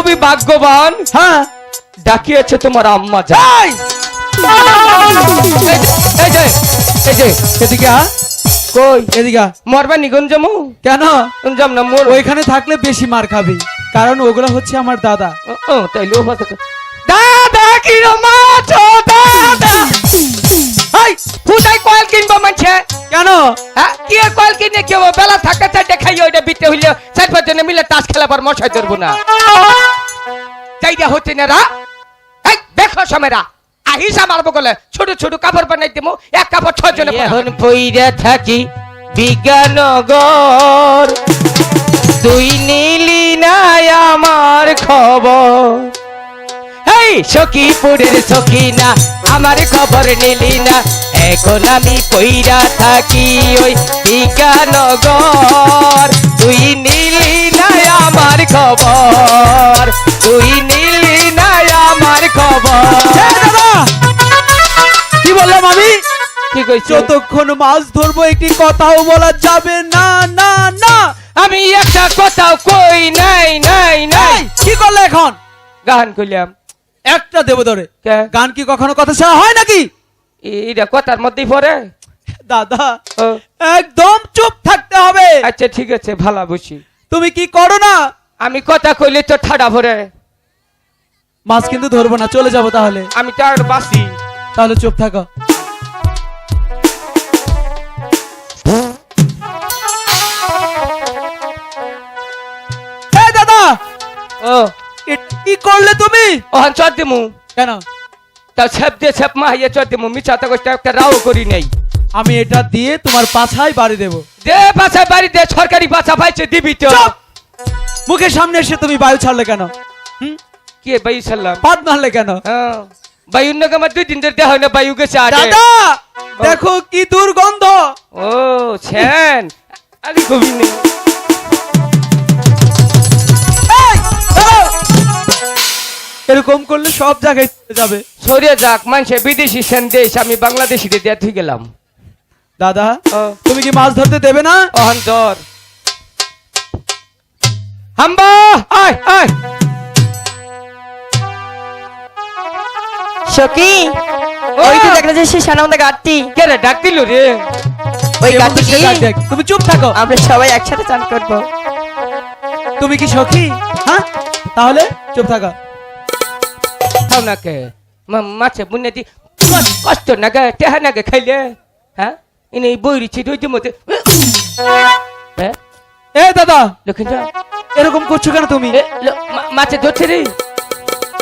খুবই ভাগ্যবান। হ্যাঁ ডাকিয়েছে তোমার আম্মা যাই। এই যে এই যে এদিকে আ, কই এদিকে আ। মরবা নিগঞ্জমু কেন? যাম না মোর ওইখানে থাকলে বেশি মার খাবি, কারণ ওগুলো হচ্ছে আমার দাদা। তাইলে ও কথা দাদা কি মাছ দাদা হাই ফুটাই কয়েল কিনবো মানছে কেন? হ্যাঁ কি কয়েল কিনে কেউ বেলা থাকতে চাইতে খাইয়ে ওইটা বিতে হইলে চার পাঁচ জনে মিলে তাস খেলাবার মশাই ধরবো না চাইটা হচ্ছে না রা এই দেখো সমেরা আহিস আমার বগলে ছোট ছোট কাপড় বানাই দেবো এক কাপড় 6 জনে এখন পইরা থাকি বিজ্ঞানগর তুই নিলি না আমার খবর এই সখীপুরের সখীনা আমার খবর নিলি না এখন আমি পইরা থাকি ওই বিজ্ঞানগর তুই নিলি না আমার খবর তুই নিলি না আমার খবর দাদা কি বললাম আমি? কি কইছো যতক্ষণ মাছ ধরবো একটি কথাও বলা যাবে না না না। আমি একটা কথাও কই নাই নাই নাই কি করলে এখন? গান কইলাম একটা দেব ধরে। কে? গান কি কখনো কথা ছাড়া হয় নাকি? এইটা কথার মধ্যেই পড়ে দাদা ও, একদম চুপ থাকতে হবে। আচ্ছা ঠিক আছে ভালো বুঝি তুমি কি করো না? আমি কথা কইলে তো ঠাডা ভরে মাছ কিন্তু ধরবো না, চলে যাবো তাহলে। আমি তো আর বাসি তাহলে চুপ থাকো। এই দাদা ও কি করলে তুমি? ওহান চট দিমু কেন? তা ছেপ দিয়ে ছেপ মাহিয়ে চট দিমু মিছাতে কষ্ট একটা রাও করি নাই আমি এটা দিয়ে তোমার পাছায় বাড়ি দেবো। দে বাসা বাড়ি দে সরকারি বাসা পাইছে দিবি তো চুপ! মুখের সামনে এসে তুমি বায়ু ছাড়লে কেন? কে বায়ু সাল্লাম পাত মারলে কেন? হ্যাঁ বায়ু নাকি আমার 2 দিন ধরে দেহ না বায়ু গেছে আগে দাদা দেখো কি দুর্গন্ধ। ও ছেন আগে কবি নেই এই, দাঁড়াও। এরকম করলে সব জায়গায় চলে যাবে। সরে যাক মানুষে বিদেশি সেন্দেশ আমি বাংলাদেশি দিয়ে থুই গেলাম দাদা ও তুমি কি মাছ ধরতে দেবে না? ওহান ধর হাম্বা আয় আয় সখী ওই যে দেখা যাচ্ছে সানামদা গাড়তি কে রে ডাক দিল রে ওই এরকম গাড়তি সে ডাক দেখ। তুমি চুপ থাকো। আমরা সবাই একসাথে চান করব। তুমি কি সখী? হ্যাঁ তাহলে চুপ থাকো। খাও না কে মাছে বুনে দি কষ্ট না গে টেহা না গে খাইলে হ্যাঁ ইনি বইরি ছি দইতে মতে হ্যাঁ এ দাদা লক্ষণ যা এরকম করছো কেন তুমি? মাছে ধরছে রে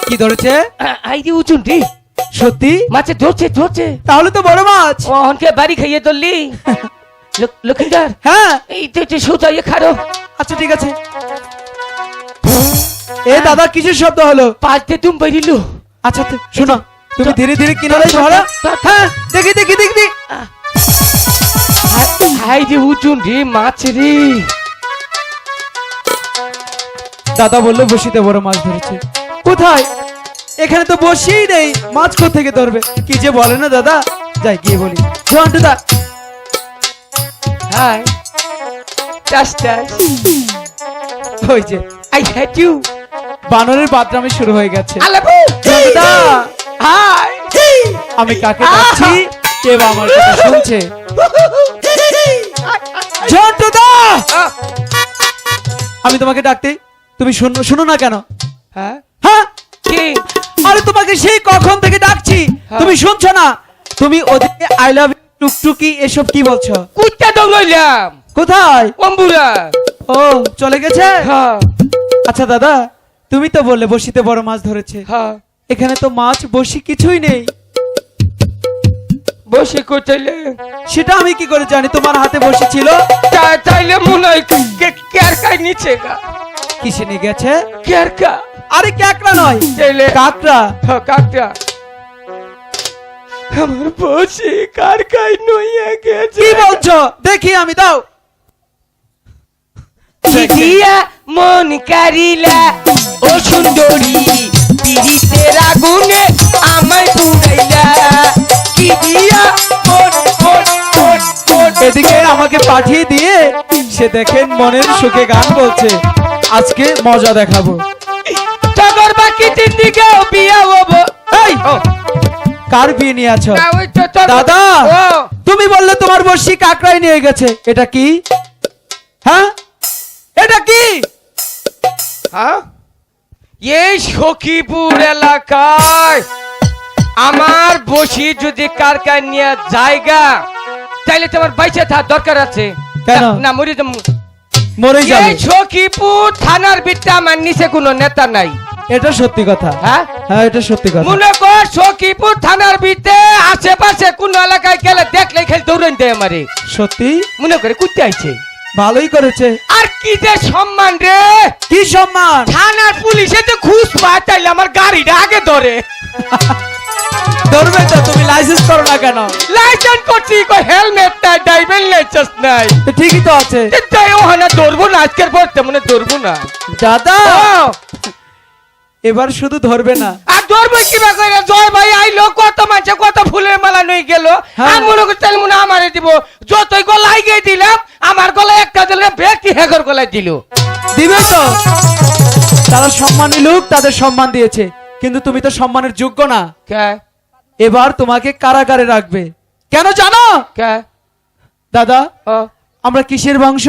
কি ধরেছে? আই দি উচুন রে সত্যি? মাছে ধরছে ধরছে তাহলে তো বড় মাছ। ও অনকে বাড়ি খাইয়ে ধরলি লক্ষিন্দার হ্যাঁ এই তো সুতাইয়ে খারো আচ্ছা ঠিক আছে। এ দাদা কিসের শব্দ হলো? পাঁচ দিয়ে তুম বাইরিল আচ্ছা শোনো তুমি ধীরে ধীরে কিনারে ধরো। হ্যাঁ দেখি দেখি দেখি। হাই দি উচুন রে মাছ রে দাদা বললো বসিতে বড় মাছ ধরেছে। কোথায়? এখানে তো বসেই নেই, মাছ কোথেকে ধরবে? কি যে বলে না দাদা, যাই গিয়ে বলি। ঝন্টুদা হাই টাস টাস ওই যে আই হেট ইউ বানরের বাদরামি শুরু হয়ে গেছে। আলাবু ঝন্টুদা হাই আমি কাকে ডাকছি কে বা আমার কথা শুনছে? ঝন্টুদা আমি তোমাকে ডাকতে তুমি শুনো না কেন? হ্যাঁ হ্যাঁ কি আরে তোমাকে সেই কখন থেকে ডাকছি তুমি শুনছো না? তুমি ওদিকে আই লাভ ইউ টুকটুকি এসব কি বলছো? কুত্তা দৌড়াইলাম কোথায়? অম্বুরা ও চলে গেছে। হ্যাঁ আচ্ছা দাদা তুমি তো বললে বসিতে বড় মাছ ধরেছে, হ্যাঁ এখানে তো মাছ বসি কিছুই নেই। বসে কোথাইলে সেটা আমি কি করে জানি? তোমার হাতে বসি ছিল। তাইলে মনে হয় কেয়ার কাই নিচে গা কিসে নিয়ে গেছে? কেয়ার কা আরে ক্যাকড়া নয়, তাইলে কাকড়া। হ্যাঁ কাকটা আমার বসে কার কাই নইয়া গেছে কি বলছো? দেখি আমি, দাও। দিয়া মন কারিলা ও সুন্দরী পিরিতের আগুনে আমায় পুরাইলা কি দিয়া মন মন মন মন এদিকে আমাকে পাঠিয়ে দিয়ে সে দেখেন মনের সুখে গান বলছে, আজকে মজা দেখাবো। দিকেও বিয়ে হবো। এই ও, কার বিয়ে নিয়ে আছো না, ওই তো তোর- দাদা ও, তুমি বললে তোমার বর্ষি কাকড়াই নিয়ে গেছে, এটা কি? হ্যাঁ এটা কি? হ্যাঁ? এই সখীপুর এলাকায় আমার বসি যদি কারকার নিয়ে জায়গা, তাইলে তোমার বাইচে থাকার দরকার আছে। কেন? না মরি যাবো। মরে যাবে। এই সখীপুর থানার ভিতরে আমার নিচে কোনো নেতা নাই। এটা সত্যি কথা। হ্যাঁ, হ্যাঁ এটা সত্যি কথা। মনে কর সখীপুর থানার ভিতরে আশেপাশে কোন এলাকায় গেলে দেখলে খেলে দৌড়ান দেয় আমারে। সত্যি মনে করে কুত্তে আইছে। ভালোই করেছে। আর কি যে সম্মান রে, কি সম্মান? থানার পুলিশে তো ঘুষ পায়, তাইলে আমার গাড়িটা আগে ধরে। ধরবে তো, তুমি লাইসেন্স করো না কেন? লাইসেন্স করছি, কই হেলমেট নাই, ড্রাইভিং লাইসেন্স নাই। তো ঠিকই তো আছে। তাই ওখানে ধরবো না, আজকের পর তেমন ধরবো না। দাদা ও, এবার শুধু ধরবে না, আর ধরবো কিবা করে? জয় ভাই আইলো, কত মানুষ কত ফুলের মালা নই গেল। হ্যাঁ। আর মনে করছি তাহলে মনে হয় আমারে দিব। যতই গলায় গিয়ে দিলাম, আমার গলায় একটা দিলে ব্যক্তি হেগর গলায় দিল। দিবে তো। তারা সম্মানী লোক, তাদের সম্মান দিয়েছে, কিন্তু তুমি তো সম্মানের যোগ্য না। কে এবার তোমাকে কারাগারে রাখবে। কেন জানো কে? দাদা? ও, আমরা কিসের বংশ?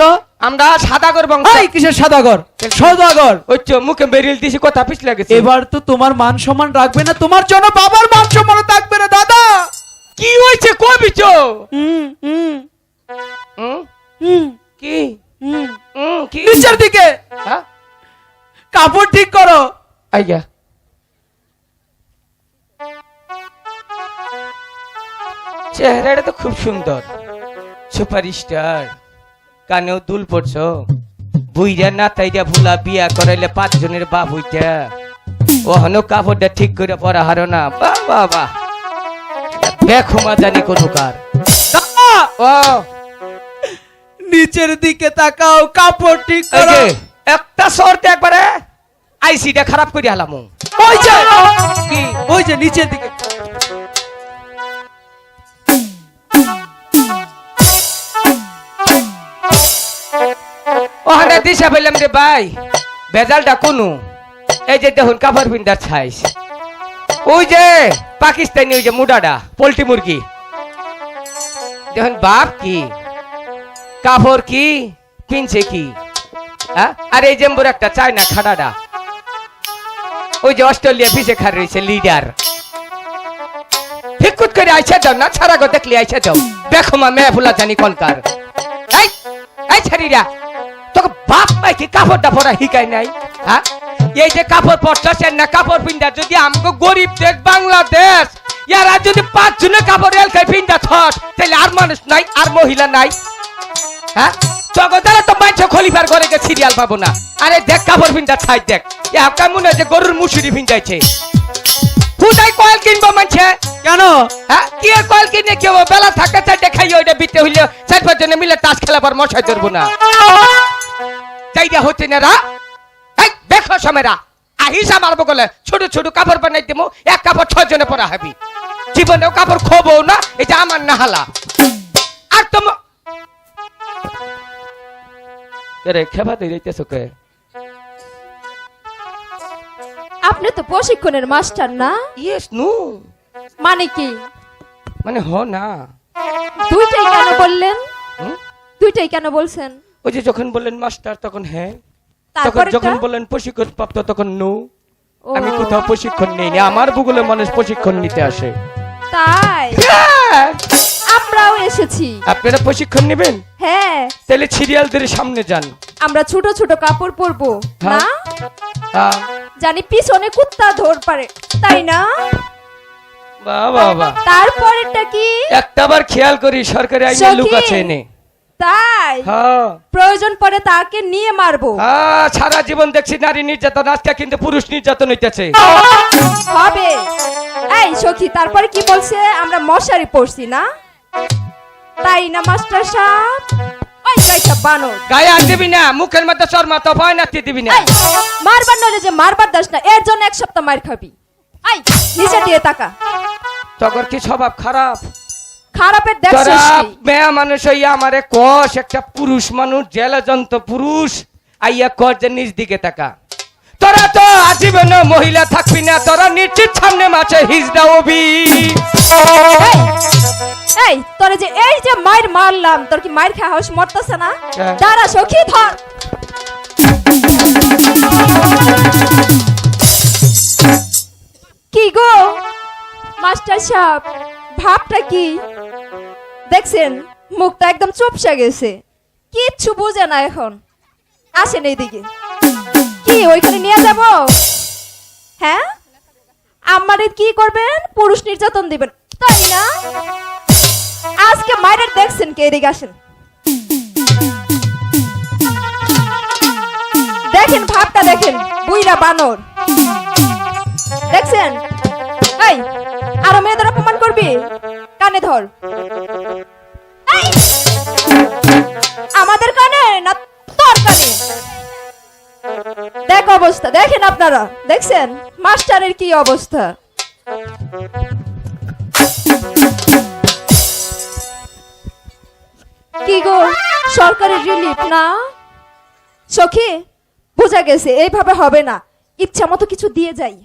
আমরা সাদাগর বংশ। এই কিসের সদাগর? সদাগর। ওই তো মুখে বেরিয়ে দিছি, কথা পিছলে গেছে। এবার তো তোমার মান সম্মান রাখবে না, তোমার জন্য বাবার মান সম্মান থাকবে না দাদা। কি হয়েছে কবি চো? হুম হুম হুম? হুম কি হুম। কি? নিচের দিকে হ্যাঁ? কাপড় ঠিক করো। আইয়া চেহারাটা তো খুব সুন্দর, সুপারস্টার। কানেও দুল পড়ছো, বুইরা না তাইরা ভুলা বিয়া করাইলে 5 জনের বাপ হইতা। ওহনো কাপড়টা ঠিক করে পরা হারো না। বাহ বাহ বাহ, দেখো মা জানি কোন কার। দাদা, ও, নিচের দিকে তাকাও, কাপড় ঠিক এই করো। যে একটা শর্তে একবারে আইসিটা খারাপ করে হালাম। ওই যে কি? ওই যে নিচের দিকে। ওখানে দিশা পেলাম রে ভাই, ভেজালটা কোনো। এই যে দেখুন কাপড় পিন্দার ছাইস, ওই যে পাকিস্তানি ওই যে মুডাডা পোল্ট্রি মুরগি দেখুন। বাপ কি কাপড় কি কিনছে কি, হ্যাঁ? আর এই যে মোর একটা চায়না খাডাডা, ওই যে অস্ট্রেলিয়া পিছে খার রয়েছে লিডার। ফিকুত করে আইসা দাও না, ছাড়া গো দেখলে আইসা দাও। দেখো মা মেয়ে ফুলা জানি কনকার। এই এই ছাড়িরা, তোকে বাপ মাই কি কাপড়টা পরা হিকাই নাই? হ্যাঁ, এই যে কাপড় পরছস না, কাপড় পিন্দা যদি আমগো গরিব দেশ বাংলাদেশ, ইয়ারা যদি 5 জনে কাপড় এলকাই পিন্দা থট, তাহলে আর মানুষ নাই, আর মহিলা নাই। হ্যাঁ, তোকে দ্বারা তো মাইছ খলিফার ঘরে গিয়ে সিরিয়াল পাবো না। আরে দেখ কাপড় পিন্দা ছাই দেখ, একা মনে হয় যে গরুর মুসুরি পিন্দাইছে। ফুটাই কয়েল কিনবো মানছে। কেন? হ্যাঁ, কি আর কয়েল কিনে কি হবো? বেলা থাকে চারটে খাইয়ে ওইটা বিতে হইলে 4-5 জনে মিলে তাস খেলাবার মশাই ধরবো না। চাইটা হচ্ছে না রা। এই দেখো সমেরা, আহিস আমার বগলে ছোট ছোট কাপড় বানাই দেবো, এক কাপড় 6 জনে পরা হবি। জীবনেও কাপড় খোবো না, এটা আমার নাহালা। আর তোম রে খেবা দিয়ে দিতেছ কে? আপনি তো প্রশিক্ষণের মাস্টার না? ইয়েস নো, মানে কি? মানে হ না। দুইটাই কেন বললেন? হুম? দুইটাই কেন বলছেন? ওই যে যখন বললেন মাস্টার তখন হ্যাঁ, তখন তারপরে যখন বললেন প্রশিক্ষণ প্রাপ্ত তখন নো। ও, আমি কোথাও প্রশিক্ষণ নেইনি, আমার ভূগোলে মানুষ প্রশিক্ষণ নিতে আসে। তাই আমরাও এসেছি। আপনারা প্রশিক্ষণ নেবেন? হ্যাঁ, তাহলে সিরিয়ালদের সামনে যান। আমরা ছোট ছোট কাপড় পরবো না, হ্যাঁ। হ্যাঁ, জানি পিছনে কুত্তা ধর পারে, তাই না? বাহ বাহ বাহ। তারপরেরটা কি? একটাবার খেয়াল করি সরকারি আইনে সখী। লোক আছে এনে। তাই হ্যাঁ প্রয়োজন পড়ে তাকে নিয়ে মারবো। হ্যাঁ, সারা জীবন দেখছি নারী নির্যাতন, আজকে কিন্তু পুরুষ নির্যাতন হইতেছে। হবে। এই সখী, তারপরে কি বলছে? আমরা মশারি পড়ছি না, তাই না মাস্টার সাহেব? ওই কয়টা বানর, গায়ে আর দিবি না, মুখের মধ্যে শর্মা তো ভয় নাতি দিবি না। এই মারবার নলে যে মারবার দাস না, এর জন্য 1 সপ্তাহ মার খাবি। এই নিচে দিয়ে তাকা। তখন কি স্বভাব খারাপ? খারাপের দেখ তোরা শেষ নেই। মেয়া মানুষ হইয়া আমারে কষ, একটা পুরুষ মানুষ জেলাজন্ত পুরুষ আইয়া কর যে নিজ দিকে তাকা। তোরা তো আজীবন মহিলা থাকবি না, তোরা নিশ্চিত সামনে মাছে হিজড়া হবি। এই তোরে যে এই যে মায়ের মারলাম, তোর কি মায়ের খাওয়া হাউস মরতেছে না? হ্যাঁ। দাঁড়া সখী ধর। কি গো মাস্টার সাহেব, ভাবটা কি দেখছেন? মুখটা একদম চুপসে গেছে, কিচ্ছু বুঝে না এখন। আসেন এইদিকে। কি ওইখানে নিয়ে যাব? হ্যাঁ, আমারে কি করবেন? পুরুষ নির্যাতন দিবেন তাই না? আজকে মায়ের দেখছেন কে? এদিকে আসেন, দেখেন ভাবটা দেখেন। বুইরা বানর দেখছেন? এই আরো মেয়েদের অপমান করবি? কানে ধর। এই, আমাদের কানে না তোর কানে? দেখ অবস্থা দেখেন আপনারা, দেখছেন মাস্টারের কি অবস্থা? কি গো সরকারি রিলিফ না? সখী বোঝা গেছে এইভাবে হবে না, ইচ্ছা মতো কিছু দিয়ে যাই।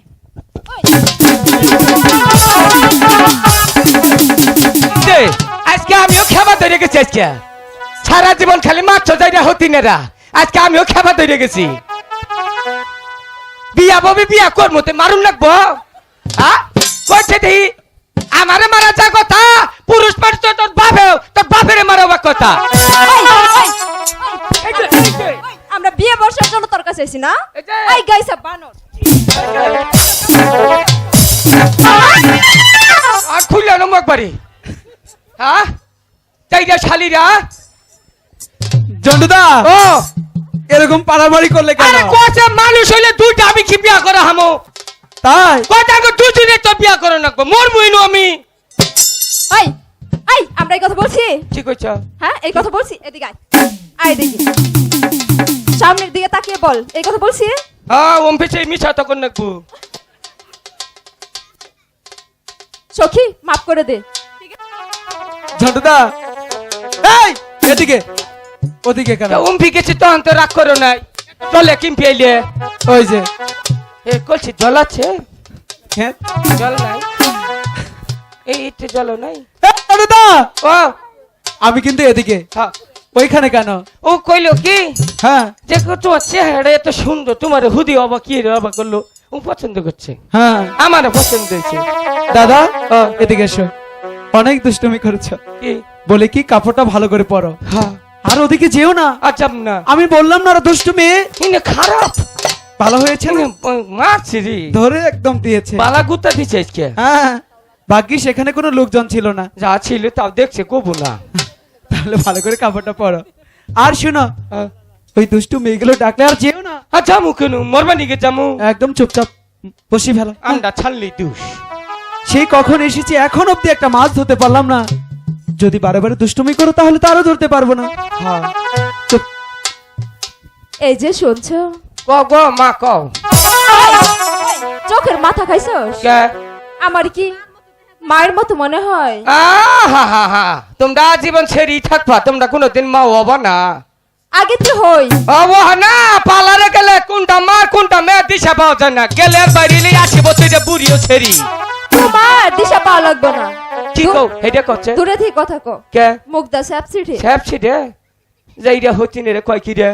দে, আজকে আমিও খেবা ধরে গেছি। আজকে সারা জীবন খালি মাছ যাইরা হতি নেরা, আজকে আমিও খেবা ধরে গেছি। বিয়া ববি বিয়া করবো তে মারুন লাগবো? কইছে দেহি আমারে মারা যা কথা, পুরুষ মানুষ তো তোর বাপেরে মারাবার কথা। আমরা বিয়ে বর্ষার জন্য তোর কাছে এসেছি না? এই যে। এই গাইসা বানর আর খুললে নমক বাড়ি। হ্যাঁ চাইরা শালিরা। জন্টুদা ও এরকম পারামারি করলে কেন? আরে কোচে মানুষ হইলে দুইটা আমি কি বিয়া করা হামো? তাই কয়টা গো দুদিনে তো বিয়া করে নাকবো, মরবই না আমি। এই এই আমরা এই কথা বলছি? ঠিক কইছ। হ্যাঁ এই কথা বলছি? এদিকে আয়, আয় দেখি সামনের দিকে তাকিয়ে বল, এই কথা বলছি? হ্যাঁ ওম পিছে মিছা তখন নাকবো। সখী মাফ করে দে। জন্টুদা এই এদিকে ওদিকে কেন? ওম পিকেছে তো অন্ত রাগ করো নাই, চলে কিম পেলে। ওই যে এ কলছি জল আছে? হ্যাঁ জল নাই, এইতে জল নাই। এই জন্টুদা ও আমি কিন্তু এদিকে, হ্যাঁ ওইখানে কেন? ও কইলো কি হ্যাঁ যে তোমার চেহারা এত সুন্দর, তোমার হুদি অবাক কি রে অবাক করলো, ও পছন্দ করছে, হ্যাঁ আমারও পছন্দ হয়েছে। দাদা এদিকে এসো। অনেক দুষ্টুমি করেছো, কি? বলে কি কাপড়টা ভালো করে পরো, হ্যাঁ আর ওদিকে যেও না। আচ্ছা না আমি বললাম না ওরা দুষ্টু মেয়ে। ইনে খারাপ ভালো হয়েছে না? মারছি রে, ধরে একদম দিয়েছে। বালা গুতা দিছে আজকে। হ্যাঁ ভাগ্যি সেখানে কোনো লোকজন ছিল না, যা ছিল তাও দেখছে কবু না। তাহলে ভালো করে কাপড়টা পরো। আর শুনো হ্যাঁ। ওই দুষ্টু মেয়েগুলো ডাকলে আর যেও না, আর জামু কেন, মরবা নিকে জামু, একদম চুপচাপ বসি ফেলো। আন্ডা ছাড়লি দুষ। সেই কখন এসেছি এখন অব্দি একটা মাছ ধরতে পারলাম না। যদি বারে বারে দুষ্টুমি করো তাহলে তো আরো ধরতে পারবো না। হ্যাঁ চুপ। এই যে শুনছো, ক গো মা কও। চোখের মাথা খাইছস? কে? আমার কি মায়ের মতো মনে হয়? আহা, তোমরা জীবন ছেড়েই থাকবা, তোমরা কোনোদিন মা হবা না। আগে তো হই। হবো না, পালারে গেলে কোনটা মা কোনটা মেয়ে দিশা পাওয়া যায় না, গেলে আর বাইরে আসি বছরে বুড়িও ছেড়ি। তোমার দিশা পাওয়া লাগবে না। কি কও হেডে করছে? দূরে থেকে কথা কো। কে? মুখদা স্যাপসিটি। ছ্যাপছি রে, যাইরা হচ্ছি রে, কয় কি রে,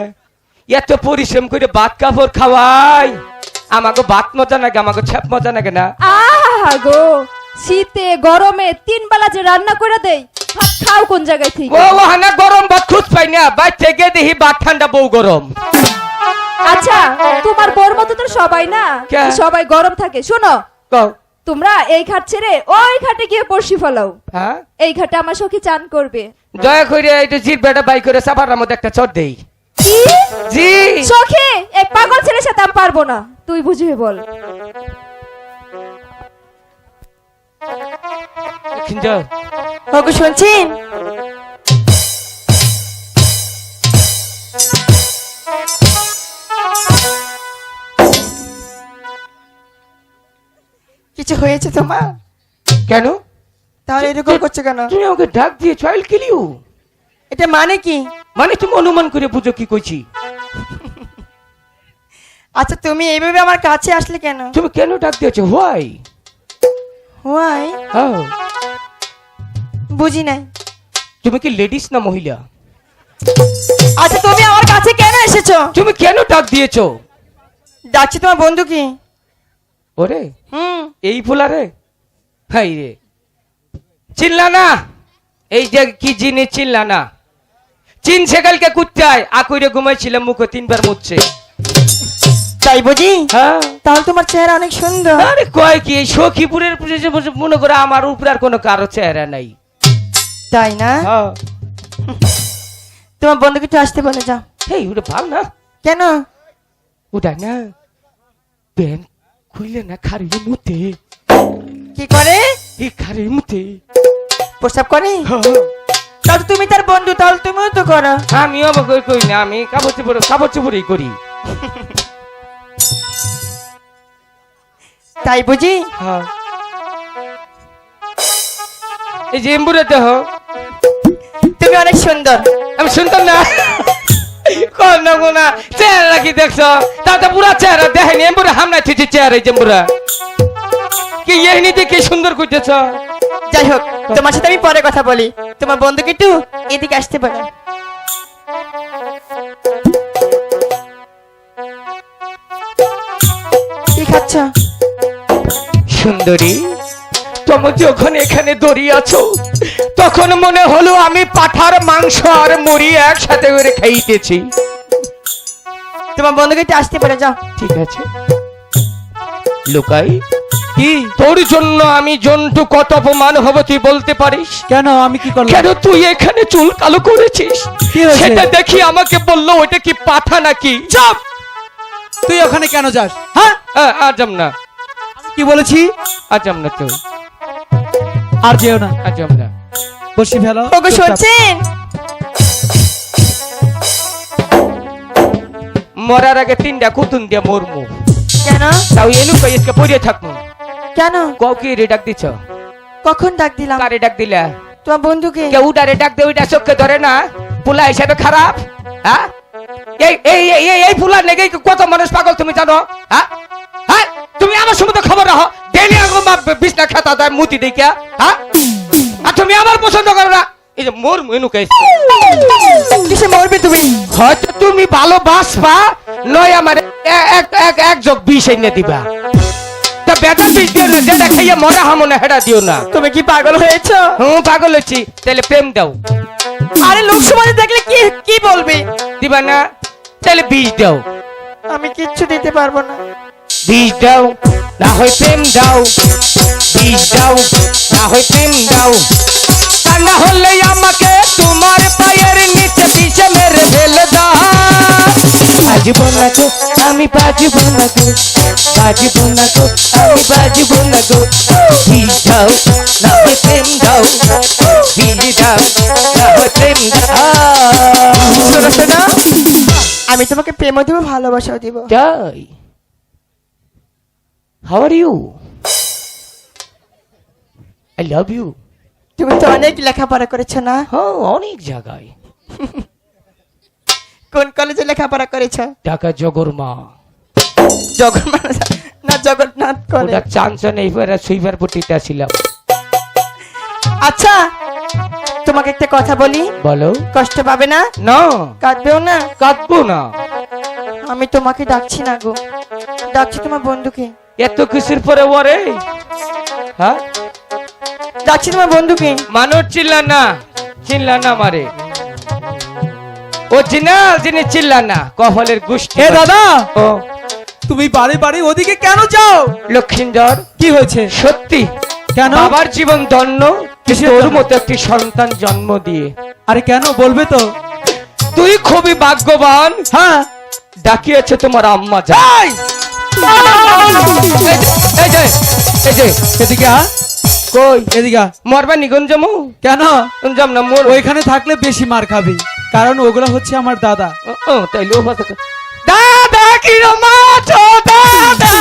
এত পরিশ্রম করে ভাত কাপড় খাওয়াই, আমাকে ভাত মজা নাগে, আমাকে ছ্যাপ মজা নাগে না? আহা গো, শীতে গরমে 3 বেলা যে রান্না করে দেই, ভাত খাও কোন জায়গায় থেকে? ও হানা গরম ভাত খুঁজ পাই না, বাইর থেকে দেখি ভাত ঠান্ডা বউ গরম। আচ্ছা তোমার বোর মতো তো সবাই না, কে? সবাই গরম থাকে। শোনো কও। তোমরা এই ঘাট ছেড়ে ওই ঘাটে গিয়ে বসি ফেলাও। হ্যাঁ এই ঘাটে আমার সখী চান করবে। দয়া করে এইটা জির বেটা বাই করে সাফার মধ্যে একটা চট দেই। কি জি সখী, এই পাগল ছেলের সাথে আমি পারবো না, তুই বুঝিয়ে বল। খিঞ্জর ওগো শুনছেন? কিছু হয়েছে তোমার? কেন? তাহলে এরকম করছো কেন? তুমি আমাকে ডাক দিয়ে চাইল কিলিও, এটা মানে কি? মানে তুমি অনুমান করে বুঝো কি কইছি? আচ্ছা তুমি এইভাবে আমার কাছে আসলে কেন? তুমি কেন ডাক দিয়েছো হোয়াই? হোয়াই? হ্যাঁ, বুঝি নাই। তুমি কি লেডিস না মহিলা? আচ্ছা তুমি আমার কাছে কেন এসেছো? তুমি কেন ডাক দিয়েছো? ডাকছি তোমার বন্ধু কি? ওরে হুম। এই ফুলারে হাই রে, চিনলা না? এই যে কি জিনিস চিনলা না? চিন সেকালকে কুত্তায় আকুইরে ঘুমাইছিলাম, মুখে 3 বার মুছছে। তাই বুঝি? হ্যাঁ, তাহলে তোমার চেহারা অনেক সুন্দর। আরে কয় কি, এই সখীপুরের মনে করে আমার উপরে আর কোনো কারো চেহারা নাই। তাই না? হ্যাঁ, তোমার বন্ধুকে একটু আসতে বলে যাও। এই ওটা ভাল না, কেন? ওটা না প্যান খুইলে না খারিয়ে মুতে, কি করে? এই খারিয়ে মুতে। প্রস্তাব করে? হ্যাঁ, তাহলে তুমি তার বন্ধু, তাহলে তুমিও তো করো। আমিও আবার করি না, আমি কাপড় চোপড়ই করি। তাই বুঝি? হ্যাঁ, এই যে এম্বুরে দেহ, তুমি অনেক সুন্দর। আমি শুনতাম না কোন না কোনা চেহারা কি দেখছো? তাতে পুরা চেহারা দেখেনি, এম্বুরে হামলা থিছি চেহারা, এই এম্বুরা কি এহনি দেখে সুন্দর করতেছ। যাই হোক, তোমার সাথে আমি পরে কথা বলি। তোমার বন্ধুকে একটু এদিকে আসতে বলো। কি খাচ্ছ? সুন্দরী, তুমি যখন এখানে দাঁড়িয়ে আছো তখন মনে হলো আমি পাঠার মাংস আর মুড়ি একসাথে করে খাইতেছি। তোমার বন্ধুকে একটু আসতে পারে যাও। ঠিক আছে, লুকাই কি? তোর জন্য আমি জন্টু কত অপমান হবো তুই বলতে পারিস? কেন? আমি কি করলাম? কেন তুই এখানে চুল কালো করেছিস? কি হয়েছে? সেটা দেখি আমাকে বললো ওটা কি পাঠা নাকি। চুপ! তুই ওখানে কেন যাস? হ্যাঁ, আজম না, কি বলেছি? আজম না, তো আর যেও না, আজম না। বসি ফেলো। ওগো শুনছেন? মরার আগে 3টা কুতুন দিয়ে মরমু, কেন? তাও এলু কইসকে পড়িয়ে থাকমু। কেন? কাউকে রে ডাক দিছ? কখন ডাক দিলাম? কারে ডাক দিলা? তোমার বন্ধুকে। কেউ উডারে ডাক দে, ওইটা চোখে ধরে না? পুলা হিসাবে খারাপ? হ্যাঁ, এই এই এই এই পুলা নেগে কত মানুষ পাগল তুমি জানো? হ্যাঁ, হ্যাঁ, তুমি আমার সম্বন্ধে খবর রাখো। ডেলি আগো মা বিছনা খাতা দেয় মুতি দেখিয়া। হ্যাঁ, আর তুমি আমার পছন্দ করো না। এই যে মোর মেনু কাইছ, কিসে মরবে তুমি? হয়তো তুমি ভালোবাসবা, নয় আমার এক যোগ বিষ এনে দিবা। তা বেটার বিষ দিও না, যেটা খাইয়ে মরা হামো না হেডা দিও না। তুমি কি পাগল হয়েছো? হুম, পাগল হচ্ছি। তাহলে প্রেম দাও। আরে লোক সমাজে দেখলে কি কি বলবে? দিবা না? তাহলে বিষ দাও। আমি কিচ্ছু দিতে পারবো না। বিষ দাও, না হয় প্রেম দাও। বিষ দাও, না হয় প্রেম দাও। তা না হলে আমাকে তোমার পায়ের নিচে বিষে মেরে ফেলে দাও। বাজব না গো, আমি বাজব না গো, বাজব না গো, আমি বাজব না গো। বিষ দাও, না হয় প্রেম দাও। বিষ দাও, না হয় প্রেম দাও। শোনো শোনো, আমি তোমাকে প্রেমও দিব, ভালোবাসাও দিব। তাই? How are you? I love you. তুমি তো অনেক লেখাপড়া করেছো না? হ্যাঁ, অনেক জায়গায়। কোন কলেজে লেখাপড়া করেছো? ঢাকা জগরমা। জগন্নাথ না, জগন্নাথ ওটা কলেজ। চান্স নেই, সুইপার পট্টিটা ছিলাম। আচ্ছা, তোমাকে একটা কথা বলি, বলো। কষ্ট পাবে না? না, কাঁদবেও না? কাঁদবো না। আমি তোমাকে ডাকছি না গো, ডাকছি তোমার বন্ধুকে। এত কিছুর পরে ওরে, হ্যাঁ, ডাকছি তোমার বন্ধুকে। মানুষ চিল্লা না, চিল্লা না মারে। ও জিনাল যিনি চিল্লা না, কপালের গোষ্ঠী। এ দাদা, ও তুমি বারে বারে ওদিকে কেন যাও? লক্ষিন্দর, কি হয়েছে? সত্যি কেন? বাবার জীবন ধন্য কিসের তোর জন্য? মতো একটি সন্তান জন্ম দিয়ে। আরে কেন, বলবে তো? তুই খুবই ভাগ্যবান, হ্যাঁ। ডাকিয়েছে তোমার আম্মা যা। এই! এই যে, এই যে, এদিকে আ, কই এদিকে আ। মরবা নিগঞ্জমু? কেন? যাম না মোর। ওইখানে থাকলে বেশি মার খাবি, কারণ ওগুলো হচ্ছে আমার দাদা। তাইলে ও কথা দাদা কি রমাছো দাদা।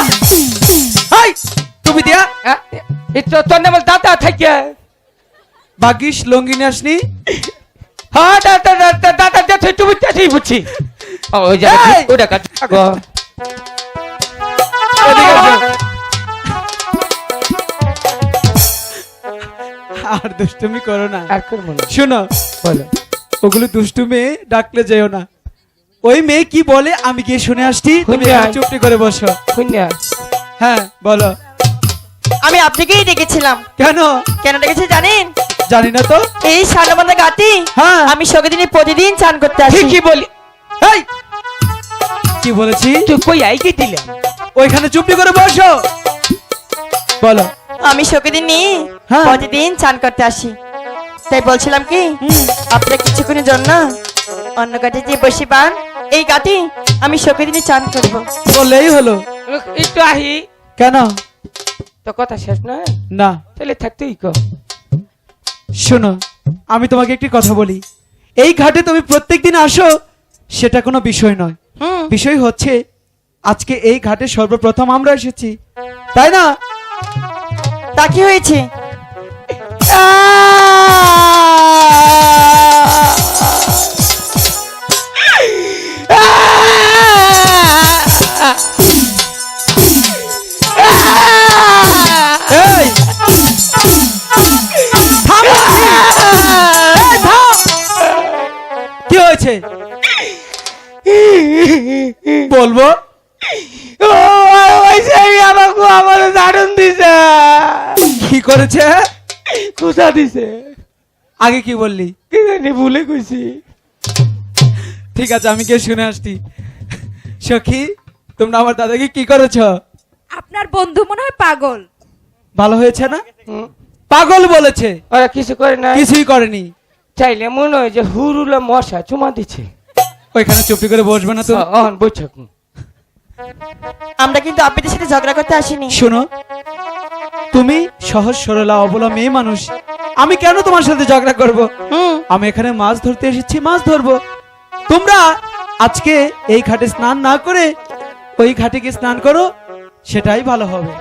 এই, তুমি দিয়া তোর নাম দাদা থাকে। ভাগ্যিস লঙ্গি নিয়ে আসনি। হ্যাঁ, দাদা দাদা দাদা তুমি বুঝছি। ওই এই! ওটা কাজ। আর দুষ্টুমি করো না। আর করবো না। শোনো, বলো। ওগুলো দুষ্টু মেয়ে, ডাকলে যেও না। ওই মেয়ে কি বলে আমি গিয়ে শুনে আসছি, তুমি শুনে এখানে আয়। চুপটি করে বসো। শুনিয়া হ্যাঁ বলো। আমি আপনাকেই ডেকেছিলাম। কেন? কেন ডেকেছি জানেন? জানি না তো। এই সান্নবন্ধা ঘাটে হ্যাঁ। আমি শোকেদিনে প্রতিদিন চান করতে আসি। ঠিকই বলি। এই, কি বলেছি? তুই কই আইকে দিলাম? ওইখানে চুপটি করে বসো। বলো। আমি শোকেদিনে হ্যাঁ। প্রতিদিন চান করতে আসি। তাই বলছিলাম কি আপনারা কিছুক্ষণের জন্য অন্য ঘাটে যে বসে পান, এই ঘাটে আমি শোকেদিনে চান করব। বললেই হলো। একটু আহি। কেন? তো কথা শেষ না? না, তাহলে থাক তুই কো। শোনো, আমি তোমাকে একটি কথা বলি। এই ঘাটে তুমি প্রত্যেকদিন আসো, সেটা কোনো বিষয় নয়। হুম। বিষয় হচ্ছে আজকে এই ঘাটে সর্বপ্রথম আমরা এসেছি, তাই না? তা কি হয়েছে? এই, থামো। এই, থাম। কি হয়েছে বলবো? ও ওই সেই আমাকে আমার দারুণ দিছে। কি করেছে? কুসা দিছে। আগে কি বললি? কি জানি ভুলে কইছি। ঠিক আছে, আমি গিয়ে শুনে আসছি। সখী, তোমরা আমার দাদাকে কি করেছ? আপনার বন্ধু মনে হয় পাগল। ভালো হয়েছে না? হুম। পাগল বলেছে, ওরা কিছু করে না। কিছুই করেনি। চাইলে মনে হয় যে হুরুলে মশা চুমা দিচ্ছে। ওইখানে চুপটি করে বসবে না তো? বৈঠক। আমরা কিন্তু আপনাদের সাথে ঝগড়া করতে আসিনি। শোনো, তুমি সহজ সরলা অবলা মেয়ে মানুষ, আমি কেন তোমার সাথে ঝগড়া করব? হুম। আমি এখানে মাছ ধরতে এসেছি, মাছ ধরবো। তোমরা আজকে এই ঘাটে স্নান না করে ওই ঘাটে গিয়ে স্নান করো, সেটাই ভালো হবে।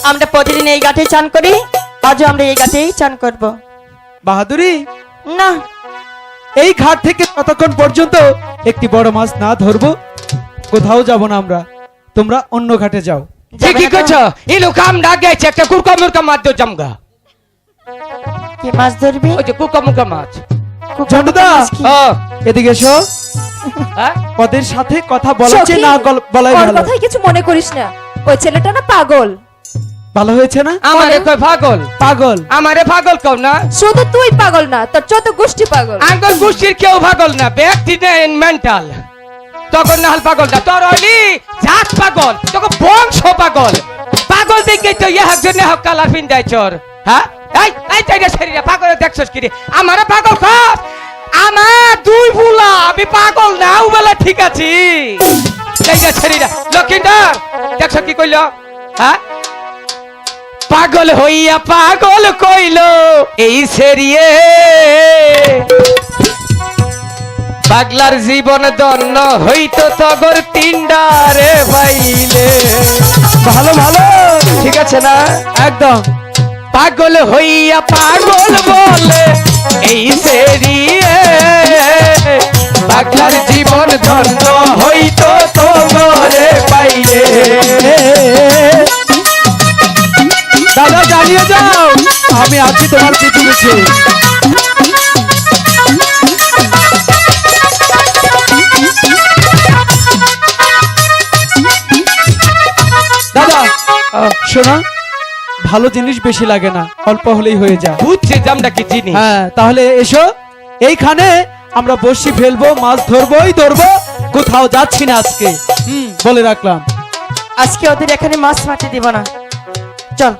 আমরা প্রতিদিন এই ঘাটে চান করি, আজও আমরা এই ঘাটেই চান করব। বাহাদুরি, না, এই ঘাট থেকে ততক্ষণ পর্যন্ত একটি বড় মাছ না ধরবো কোথাও যাব না আমরা। তোমরা অন্য ঘাটে যাও। যাবে কি না তো? করছো? ইলু কাম ডাক গেছে একটা কুরকা মুরকা মাছ দিও জামগা। কি মাছ ধরবি? ওই যে কুরকা মুরকা মাছ। ঝন্টুদা, মাছ কি? ও এদিকে এসো। হ্যাঁ? ওদের সাথে কথা বলাচ্ছে সখী, না বলাই ওর ভালো। কথাই কিছু মনে করিস না। ওই ছেলেটা না পাগল। ভালো হয়েছে না? আমারে কই পাগল? পাগল। আমারে পাগল কও না। শুধু তুই পাগল না, তোর যত গোষ্ঠী পাগল। আঙ্গল গোষ্ঠীর কেউ পাগল না, ব্যক্তি মেন্টাল। তখন না হল পাগল না, তোর হইলি জাত পাগল, তোকে বংশ পাগল। পাগল দেখে তো ইহার জন্য হক কালার পিন্দাই চোর। হ্যাঁ? এই এই চাইরা শরীরে পাগল দেখছস কি রে? আমারে পাগল কস? আমার দুই বুলা, আমি পাগল না, ও বলে ঠিক আছি। চাইরা শরীরে লক্ষিন্দর দেখছ কি কইল? হ্যাঁ? পাগল হইয়া পাগল কইল এই সেরিয়ে, পাগলার জীবন দন্ন হইতো তগর তিনডারে পাইলে। ভালো ভালো, ঠিক আছে না? একদম। পাগল হইয়া পাগল বলে এই সেরিয়ে, পাগলার জীবন ধন্য হইতো তগরে পাইলে। দাদা জানিয়ে যাও আমি আছি তোমার পিছু পিছু। দাদা শোনো, ভালো জিনিস বেশি লাগে না, অল্প হলেই হয়ে যায়। বুঝছে যে আমরা কি চিনি। হ্যাঁ, তাহলে এসো, এইখানে আমরা বসি ফেলবো, মাছ ধরবোই ধরবো, কোথাও যাচ্ছি না আজকে। বলে রাখলাম। আজকে ওদের এখানে মাছ মারতে দিব না। চল।